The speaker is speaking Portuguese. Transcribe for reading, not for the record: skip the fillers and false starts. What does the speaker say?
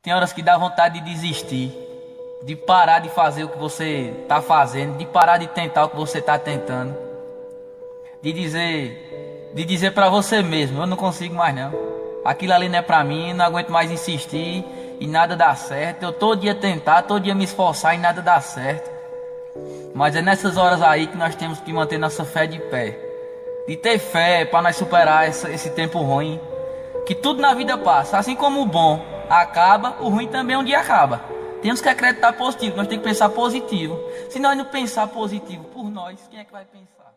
Tem horas que dá vontade de desistir, de parar de fazer o que você está fazendo, de parar de tentar o que você está tentando, de dizer para você mesmo, eu não consigo mais não. Aquilo ali não é para mim, não aguento mais insistir e nada dá certo. Eu todo dia tentar, todo dia me esforçar e nada dá certo. Mas é nessas horas aí que nós temos que manter nossa fé de pé, de ter fé para nós superar esse tempo ruim. Que tudo na vida passa, assim como o bom acaba, o ruim também um dia acaba. Temos que acreditar positivo, nós temos que pensar positivo. Se nós não pensar positivo por nós, quem é que vai pensar?